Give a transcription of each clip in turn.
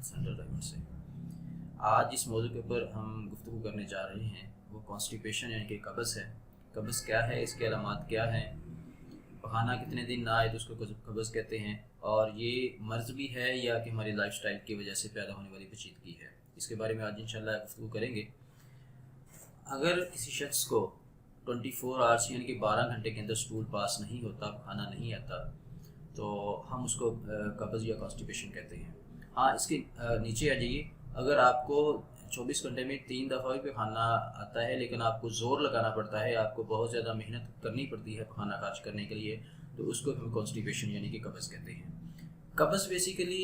Health centre driver से। आज जिस मौजू के ऊपर हम गुफ्तगू करने जा रहे हैं वो कॉन्स्टिपेशन यानी कि कब्ज़ है। कब्ज़ क्या है, इसके अलामात क्या हैं, पखाना कितने दिन ना आए तो उसको कब्ज़ कहते हैं, और ये मर्ज़ भी है या कि हमारी लाइफस्टाइल की वजह से पैदा होने वाली पेचीदगी है, इसके बारे में आज इंशाल्लाह गुफ्तगू करेंगे। अगर किसी शख्स को 24 आवर्स यानी कि 12 घंटे के अंदर स्टूल पास नहीं होता, खाना नहीं आता, तो हम उसको कब्ज़ या कॉन्स्टिपेशन कहते हैं। हाँ, इसके नीचे आ जाइए। अगर आपको 24 घंटे में 3 दफ़ा भी खाना आता है लेकिन आपको ज़ोर लगाना पड़ता है, आपको बहुत ज़्यादा मेहनत करनी पड़ती है खाना खर्च करने के लिए, तो उसको हम कॉन्स्टिपेशन यानी कि कब्ज़ कहते हैं। कब्ज़ बेसिकली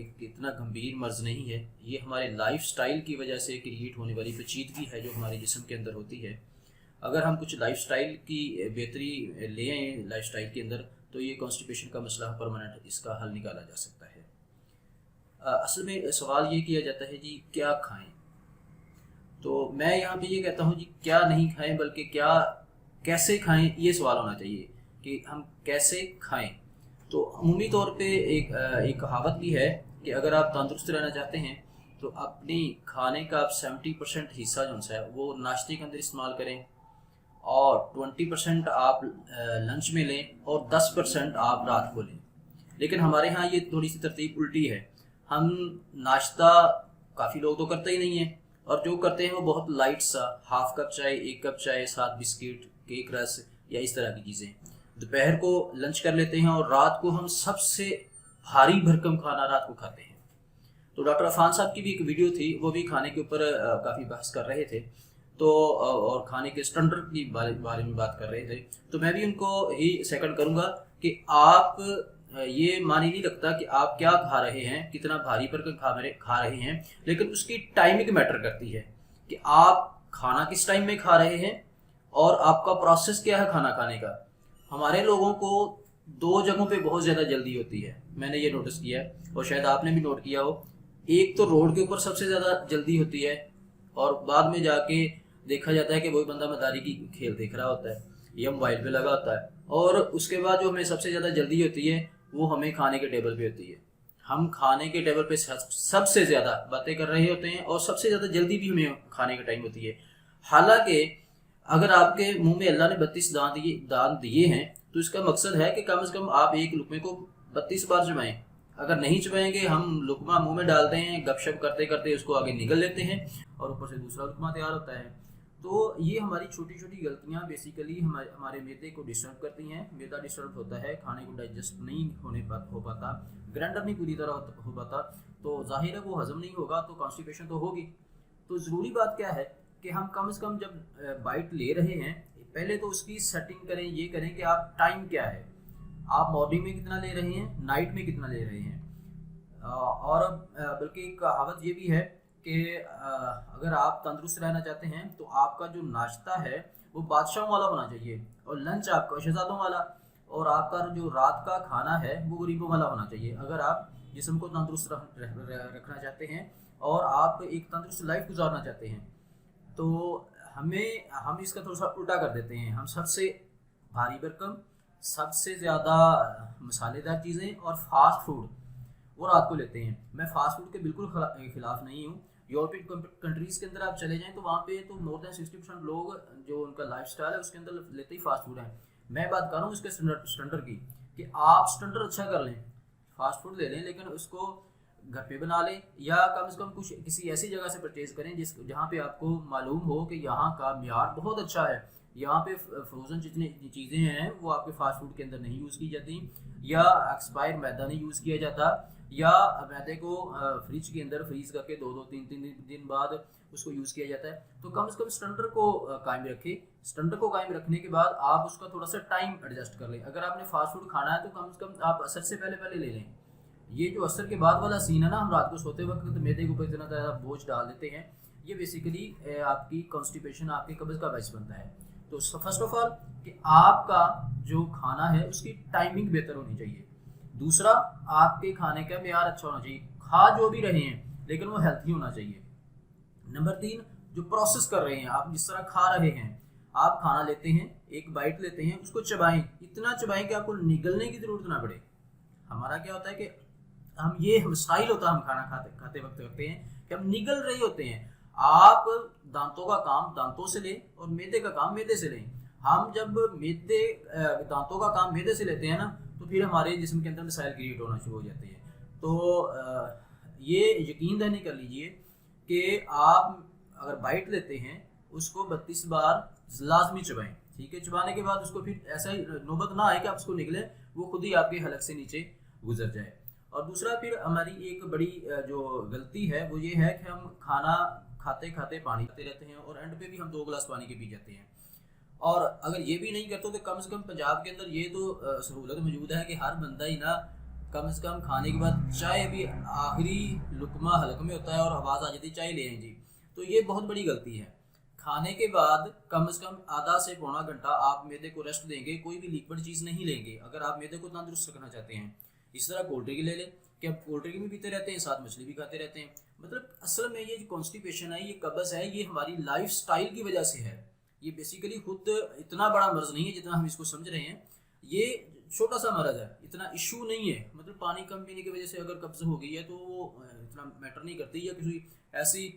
एक इतना गंभीर मर्ज़ नहीं है, ये हमारे लाइफस्टाइल की वजह से क्रिएट होने वाली पेचीदगी है जो हमारे जिस्म के अंदर होती है। अगर हम कुछ लाइफस्टाइल की बेहतरी ले आएँ लाइफस्टाइल के अंदर, तो ये कॉन्स्टिपेशन का मसला परमानेंट इसका हल निकाला जा सकता है। असल में सवाल ये किया जाता है जी क्या खाएं, तो मैं यहाँ पे ये कहता हूँ जी क्या नहीं खाएं बल्कि क्या कैसे खाएं, ये सवाल होना चाहिए कि हम कैसे खाएं। तो अमूमी तौर पे एक कहावत भी है कि अगर आप तंदुरुस्त रहना चाहते हैं तो अपनी खाने का आप 70% हिस्सा जो है वो नाश्ते के अंदर इस्तेमाल करें, और 20% आप लंच में लें, और 10% आप रात को लें। लेकिन हमारे यहाँ ये थोड़ी सी तरतीब उल्टी है। हम नाश्ता काफ़ी लोग तो करते ही नहीं हैं, और जो करते हैं वो बहुत लाइट सा, हाफ कप चाय, 1 कप चाय, साथ बिस्किट, केक रस या इस तरह की चीज़ें। दोपहर को लंच कर लेते हैं और रात को हम सबसे भारी भरकम खाना रात को खाते हैं। तो डॉक्टर अफान साहब की भी एक वीडियो थी, वो भी खाने के ऊपर काफ़ी बहस कर रहे थे, तो और खाने के स्टैंडर्ड की बारे में बात कर रहे थे। तो मैं भी उनको ही सेकंड करूंगा कि आप ये मान ही नहीं रखता कि आप क्या खा रहे हैं, कितना भारी पर खा रहे हैं, लेकिन उसकी टाइमिंग मैटर करती है कि आप खाना किस टाइम में खा रहे हैं और आपका प्रोसेस क्या है खाना खाने का। हमारे लोगों को 2 जगहों पे बहुत ज़्यादा जल्दी होती है, मैंने ये नोटिस किया है और शायद आपने भी नोट किया हो। एक तो रोड के ऊपर सबसे ज़्यादा जल्दी होती है, और बाद में जाके देखा जाता है कि वही बंदा मदारी की खेल देख रहा होता है या मोबाइल पे लगा होता है, और उसके बाद जो हमें सबसे ज़्यादा जल्दी होती है वो हमें खाने के टेबल पे होती है। हम खाने के टेबल पे सबसे ज़्यादा बातें कर रहे होते हैं और सबसे ज़्यादा जल्दी भी हमें खाने का टाइम होती है। हालांकि अगर आपके मुंह में अल्लाह ने 32 दांत दिए हैं तो इसका मकसद है कि कम से कम आप एक लुकमे को 32 बार चबाएं। अगर नहीं चबाएंगे, हम लुकमा मुंह में डालते हैं, गपशप करते करते उसको आगे निगल लेते हैं और ऊपर से दूसरा लुकमा तैयार होता है। तो ये हमारी छोटी छोटी गलतियाँ बेसिकली हमारे मैदे को डिस्टर्ब करती हैं। मैदा डिस्टर्ब होता है, खाने को डाइजेस्ट नहीं हो पाता, ग्राइंडर नहीं पूरी तरह हो पाता, तो जाहिर है वो हजम नहीं होगा, तो कॉन्स्टिपेशन तो होगी। तो ज़रूरी बात क्या है कि हम कम से कम जब बाइट ले रहे हैं पहले तो उसकी सेटिंग करें, ये करें कि आप टाइम क्या है, आप मॉर्निंग में कितना ले रहे हैं, नाइट में कितना ले रहे हैं। और बल्कि एक कहावत ये भी है कि अगर आप तंदुरुस्त रहना चाहते हैं तो आपका जो नाश्ता है वो बादशाहों वाला होना चाहिए, और लंच आपका शहजादों वाला, और आपका जो रात का खाना है वो गरीबों वाला होना चाहिए। अगर आप जिस्म को तंदुरुस्त रखना चाहते हैं और आप एक तंदुरुस्त लाइफ गुजारना चाहते हैं, तो हम इसका थोड़ा सा उल्टा कर देते हैं। हम सबसे भारी भरकम, सबसे ज़्यादा मसालेदार चीज़ें और फास्ट फूड वो रात को लेते हैं। मैं फास्ट फूड के बिल्कुल खिलाफ नहीं हूँ। यूरोपियन कंट्रीज़ के अंदर आप चले जाएं तो वहाँ पे तो मोर देन 60% लोग जो उनका लाइफस्टाइल है उसके अंदर लेते ही फास्ट फूड है। मैं बात कर रहा हूँ इसके स्टैंडर्ड की, कि आप स्टैंडर्ड अच्छा कर लें, फास्ट फूड ले लें, लेकिन उसको घर पे बना लें या कम से कम कुछ किसी ऐसी जगह से परचेज़ करें जहाँ पे आपको मालूम हो कि यहाँ का म्यार बहुत अच्छा है, यहाँ पे फ्रोज़न जितनी चीज़ें हैं वो आपके फास्ट फूड के अंदर नहीं यूज़ की जाती, या एक्सपायर मैदा नहीं यूज़ किया जाता, या मैदे को फ्रिज के अंदर फ्रीज करके 2-3 दिन बाद उसको यूज़ किया जाता है। तो कम से कम स्टैंडर्ड को कायम रखें। स्टैंडर्ड को कायम रखने के बाद आप उसका थोड़ा सा टाइम एडजस्ट कर लें। अगर आपने फास्ट फूड खाना है तो कम से कम आप असर से पहले ले लें। ये जो असर के बाद वाला सीन है ना, हम रात को सोते वक्त तो मैदे के ऊपर इतना ज़्यादा बोझ डाल देते हैं, ये बेसिकली आपकी कॉन्स्टिपेशन, आपकी कब्ज़ का बायस बनता है। तो फर्स्ट ऑफ ऑल कि आपका जो खाना है उसकी टाइमिंग बेहतर होनी चाहिए। दूसरा, आपके खाने का मेयार अच्छा होना चाहिए। खा जो भी रहे हैं लेकिन वो हेल्थी होना चाहिए। नंबर 3, जो प्रोसेस कर रहे हैं, आप जिस तरह खा रहे हैं, आप खाना लेते हैं, एक बाइट लेते हैं, उसको चबाएं, इतना चबाएं कि आपको निगलने की ज़रूरत ना पड़े। हमारा क्या होता है कि یہ اسٹائل ہوتا ہے ہم کھانا کھاتے وقت رکھتے ہیں کہ ہم نگل رہے ہوتے ہیں. آپ دانتوں کا کام دانتوں سے لیں اور میدے کا کام میدے سے لیں. ہم جب دانتوں کا کام میدے سے لیتے ہیں نا تو پھر ہمارے جسم کے اندر مسائل کریٹ ہونا شروع ہو جاتے ہیں. تو یہ یقین دہانی کر لیجئے کہ آپ اگر بائٹ لیتے ہیں اس کو 32 بار لازمی چبائیں. ٹھیک ہے, چبانے کے بعد اس کو پھر ایسا ہی نوبت نہ آئے کہ آپ اس کو نگلیں, وہ خود ہی آپ کے حلق سے نیچے گزر جائے. اور دوسرا پھر ہماری ایک بڑی جو غلطی ہے وہ یہ ہے کہ ہم کھانا کھاتے کھاتے پانی پیتے رہتے ہیں اور اینڈ پہ بھی ہم 2 گلاس پانی کے پی جاتے ہیں. اور اگر یہ بھی نہیں کرتے تو کم سے کم پنجاب کے اندر یہ تو سہولت موجود ہے کہ ہر بندہ ہی نا کم سے کم کھانے کے بعد چائے بھی آخری لقمہ حلق میں ہوتا ہے اور آواز آ جاتی ہے چائے لے آئیں جی. تو یہ بہت بڑی غلطی ہے. کھانے کے بعد کم از کم آدھا سے پونا گھنٹہ آپ میدے کو ریسٹ دیں گے, کوئی بھی لیکوڈ چیز نہیں لیں گے اگر آپ میدے کو تندرست رکھنا چاہتے ہیں. اس طرح کولڈ ڈرنک لے لیں کہ آپ کولڈ ڈرنک بھی پیتے رہتے ہیں ساتھ مچھلی بھی کھاتے رہتے ہیں. مطلب اصل میں یہ جو کانسٹیپیشن ہے, یہ قبض ہے, یہ ہماری لائف سٹائل کی وجہ سے ہے. یہ بیسیکلی خود اتنا بڑا مرض نہیں ہے جتنا ہم اس کو سمجھ رہے ہیں. یہ چھوٹا سا مرض ہے, اتنا ایشو نہیں ہے. مطلب پانی کم پینے کی وجہ سے اگر قبض ہو گئی ہے تو وہ اتنا میٹر نہیں کرتی, یا کسی ایسی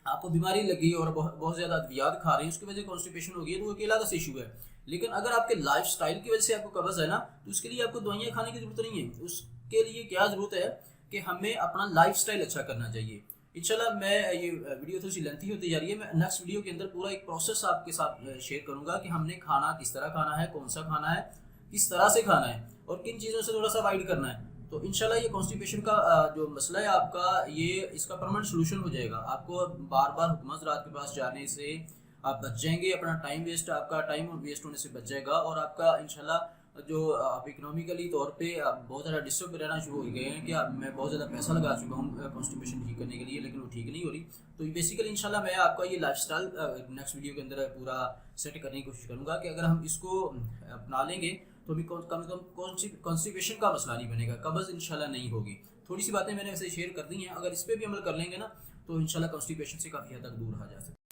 آپ کو بیماری لگی اور بہت زیادہ ادویات کھا رہے ہیں اس کی وجہ سے کانسٹیپیشن ہو گئی ہے تو وہ ایک علیحدہ سے ایشو ہے. لیکن اگر آپ کے لائف سٹائل کی وجہ سے آپ کو قبض ہے نا تو اس کے لیے آپ کو دوائیاں کھانے کی ضرورت نہیں ہے. اس کے لیے کیا ضرورت ہے کہ ہمیں اپنا لائف سٹائل اچھا کرنا چاہیے. انشاءاللہ میں یہ ویڈیو تھوڑی سی لینتھی ہوتی جا رہی ہے, میں نیکسٹ ویڈیو کے اندر پورا ایک پروسیس آپ کے ساتھ شیئر کروں گا کہ ہم نے کھانا کس طرح کھانا ہے, کون سا کھانا ہے, کس طرح سے کھانا ہے اور کن چیزوں سے تھوڑا سا اوائڈ کرنا ہے. تو انشاءاللہ یہ کانسٹیپیشن کا جو مسئلہ ہے آپ کا, یہ اس کا پرماننٹ سولوشن ہو جائے گا. آپ کو بار بار حکومت حضرات کے پاس جانے سے آپ بچ جائیں گے, اپنا ٹائم ویسٹ, آپ کا ٹائم ویسٹ ہونے سے بچ جائے گا, اور آپ کا انشاءاللہ جو آپ اکنامیکلی طور پہ آپ بہت زیادہ ڈسٹرب رہنا شروع ہو گئے ہیں کہ میں بہت زیادہ پیسہ لگا چکا ہوں کانسٹیپیشن ٹھیک کرنے کے لیے لیکن وہ ٹھیک نہیں ہو رہی. تو بیسیکلی انشاءاللہ میں آپ کا یہ لائف سٹائل نیکسٹ ویڈیو کے اندر پورا سیٹ کرنے کی کوشش کروں گا کہ اگر ہم اس کو اپنا لیں گے تو ابھی کم سے کم کانسٹیپیشن کا مسئلہ نہیں بنے گا, قبض انشاءاللہ نہیں ہوگی. تھوڑی سی باتیں میں نے ایسے شیئر کر دی ہیں, اگر اس پہ بھی عمل کر لیں گے نا تو انشاءاللہ کانسٹیپیشن سے کافی حد تک دور آ جا سکتے ہیں.